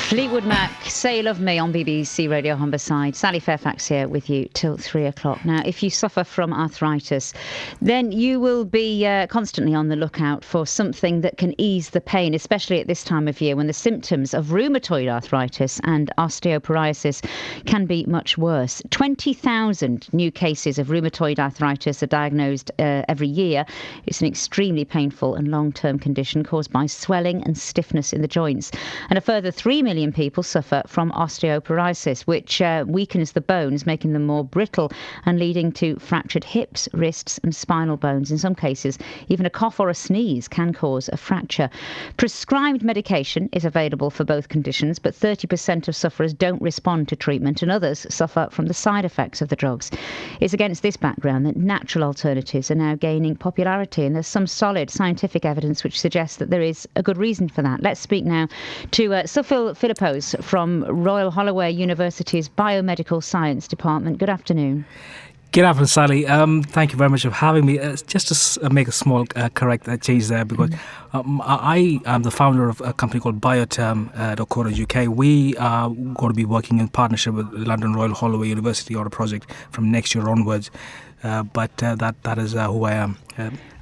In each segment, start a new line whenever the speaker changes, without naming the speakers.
Fleetwood Mac, Say You Love Me on BBC Radio Humberside. Sally Fairfax here with you till 3 o'clock. Now, if you suffer from arthritis, then you will be constantly on the lookout for something that can ease the pain, especially at this time of year when the symptoms of rheumatoid arthritis and osteoporosis can be much worse. 20,000 new cases of rheumatoid arthritis are diagnosed every year. It's an extremely painful and long-term condition caused by swelling and stiffness in the joints. And a further 3 million people suffer from osteoporosis, which weakens the bones, making them more brittle and leading to fractured hips, wrists and spinal bones. In some cases, even a cough or a sneeze can cause a fracture. Prescribed medication is available for both conditions, but 30% of sufferers don't respond to treatment and others suffer from the side effects of the drugs. It's against this background that natural alternatives are now gaining popularity, and there's some solid scientific evidence which suggests that there is a good reason for that. Let's speak now to Schoefield from Royal Holloway University's Biomedical Science Department. Good afternoon.
Good afternoon, Sally. Thank you very much for having me. Just to make a small correct change there, because I am the founder of a company called Bioturm, .co.uk. We are going to be working in partnership with London Royal Holloway University on a project from next year onwards. But that is who I am.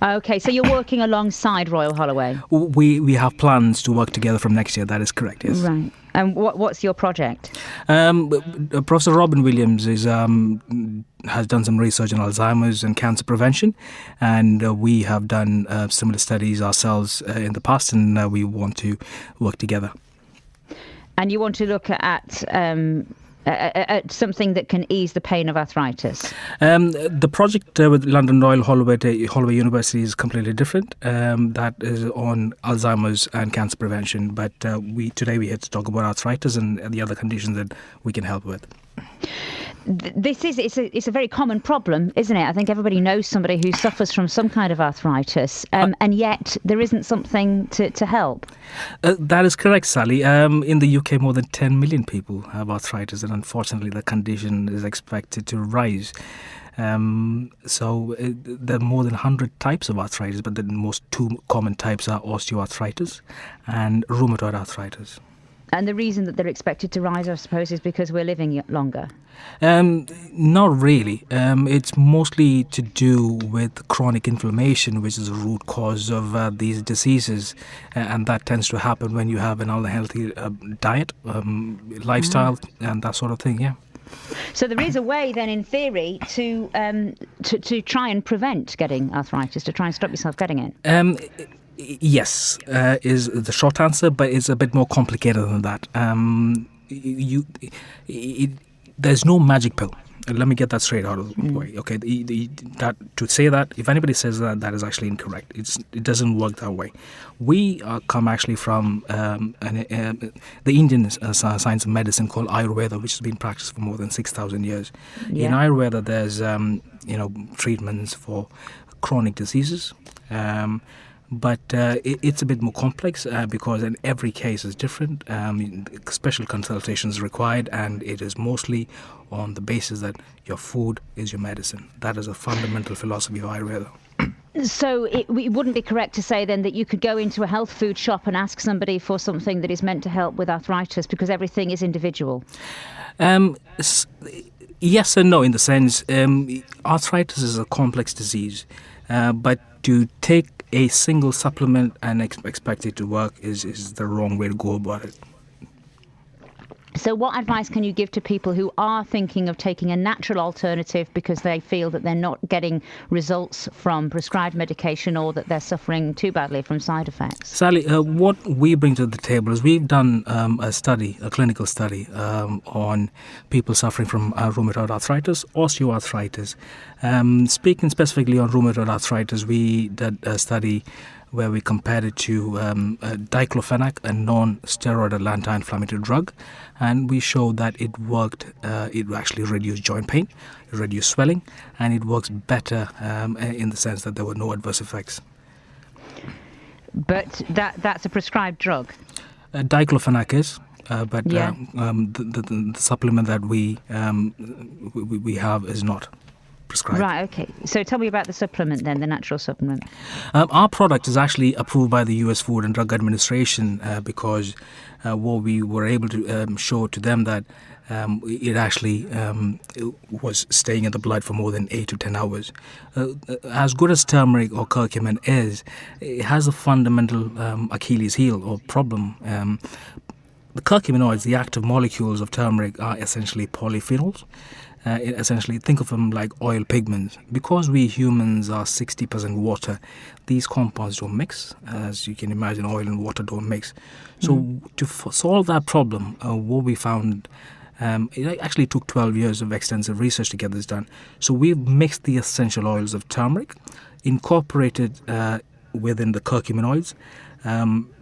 Okay, so you're working alongside Royal Holloway?
We have plans to work together from next year. That is correct, yes.
Right. And what's your project?
Professor Robin Williams has done some research on Alzheimer's and cancer prevention, and we have done similar studies ourselves in the past, and we want to work together.
And you want to look at something that can ease the pain of arthritis?
The project with London Royal Holloway University is completely different. That is on Alzheimer's and cancer prevention. But today we had to talk about arthritis and the other conditions that we can help with.
It's a very common problem, isn't it? I think everybody knows somebody who suffers from some kind of arthritis, and yet there isn't something to help.
That is correct, Sally. In the UK, more than 10 million people have arthritis, and unfortunately the condition is expected to rise. There are more than 100 types of arthritis, but the most two common types are osteoarthritis and rheumatoid arthritis.
And the reason that they're expected to rise, I suppose, is because we're living longer?
Not really. It's mostly to do with chronic inflammation, which is the root cause of these diseases. And that tends to happen when you have an unhealthy diet, lifestyle, and that sort of thing, yeah.
So there is a way then, in theory, to try and prevent getting arthritis, to try and stop yourself getting it?
Yes, is the short answer, but it's a bit more complicated than that. There's no magic pill. Let me get that straight out of the way. Okay, to say that, if anybody says that is actually incorrect. It doesn't work that way. We come actually from the Indian science of medicine called Ayurveda, which has been practiced for more than 6,000 years. Yeah. In Ayurveda, there's treatments for chronic diseases. But it's a bit more complex because in every case is different. Special consultations required, and it is mostly on the basis that your food is your medicine. That is a fundamental philosophy of Ayurveda.
So it wouldn't be correct to say then that you could go into a health food shop and ask somebody for something that is meant to help with arthritis, because everything is individual?
Yes and no, in the sense arthritis is a complex disease, but to take a single supplement and expect it to work is the wrong way to go about it.
So what advice can you give to people who are thinking of taking a natural alternative because they feel that they're not getting results from prescribed medication, or that they're suffering too badly from side effects?
Sally, what we bring to the table is we've done a clinical study on people suffering from rheumatoid arthritis, osteoarthritis. Speaking specifically on rheumatoid arthritis, we did a study where we compared it to diclofenac, a non-steroidal anti-inflammatory drug, and we showed that it worked. It actually reduced joint pain, it reduced swelling, and it works better in the sense that there were no adverse effects.
But that's a prescribed drug?
Diclofenac is, but
yeah.
The supplement that we have is not. prescribed.
Right, okay. So tell me about the supplement then, the natural supplement.
Our product is actually approved by the US Food and Drug Administration because what we were able to show to them that it actually it was staying in the blood for more than 8 to 10 hours. As good as turmeric or curcumin is, it has a fundamental Achilles heel or problem. The curcuminoids, the active molecules of turmeric, are essentially polyphenols. Essentially, think of them like oil pigments. Because we humans are 60% water, these compounds don't mix. As you can imagine, oil and water don't mix. So to solve that problem, what we found, it actually took 12 years of extensive research to get this done. So we've mixed the essential oils of turmeric, incorporated within the curcuminoids,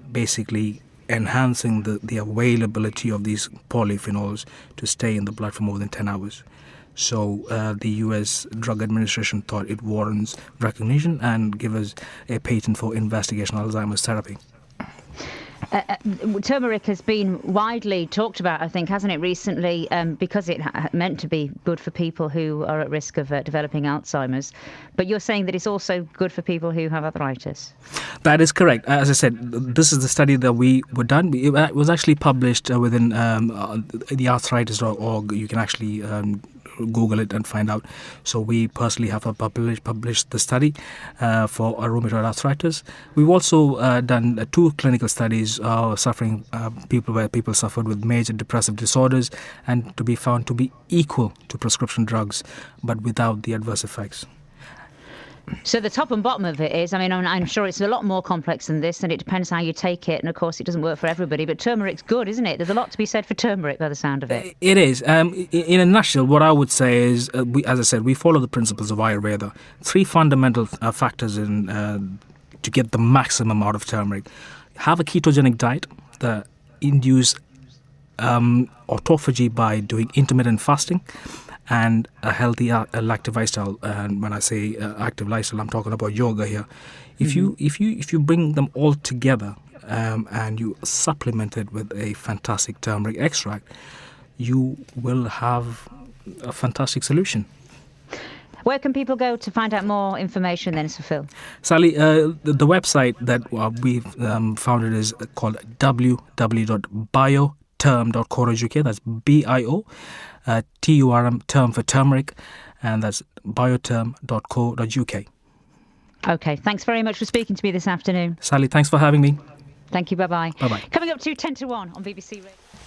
basically enhancing the availability of these polyphenols to stay in the blood for more than 10 hours. So the US Drug Administration thought it warrants recognition and give us a patent for investigational Alzheimer's therapy.
Turmeric has been widely talked about, I think, hasn't it, recently, because it meant to be good for people who are at risk of developing Alzheimer's. But you're saying that it's also good for people who have arthritis.
That is correct. As I said, this is the study that we were done. It was actually published within the arthritis.org. You can actually Google it and find out. So we personally have published the study for rheumatoid arthritis. We've also done 2 clinical studies suffering where people suffered with major depressive disorders and to be found to be equal to prescription drugs but without the adverse effects.
So the top and bottom of it is, I mean, I'm sure it's a lot more complex than this, and it depends how you take it, and of course it doesn't work for everybody, but turmeric's good, isn't it? There's a lot to be said for turmeric by the sound of it.
It is. In a nutshell, what I would say is, as I said, we follow the principles of Ayurveda. 3 fundamental factors to get the maximum out of turmeric. Have a ketogenic diet that induce autophagy by doing intermittent fasting, and a healthy active lifestyle. And when I say active lifestyle, I'm talking about yoga here. If you bring them all together and you supplement it with a fantastic turmeric extract, you will have a fantastic solution.
Where can people go to find out more information then, Sir Phil?
Sally, the website that we've founded is called www.bioturm.co.uk. That's BIO-TURM, term for turmeric, and that's bioturm.co.uk.
OK, thanks very much for speaking to me this afternoon.
Sally, thanks for having me.
Thank you, bye-bye.
Bye-bye.
Coming up to 10 to 1 on BBC Radio.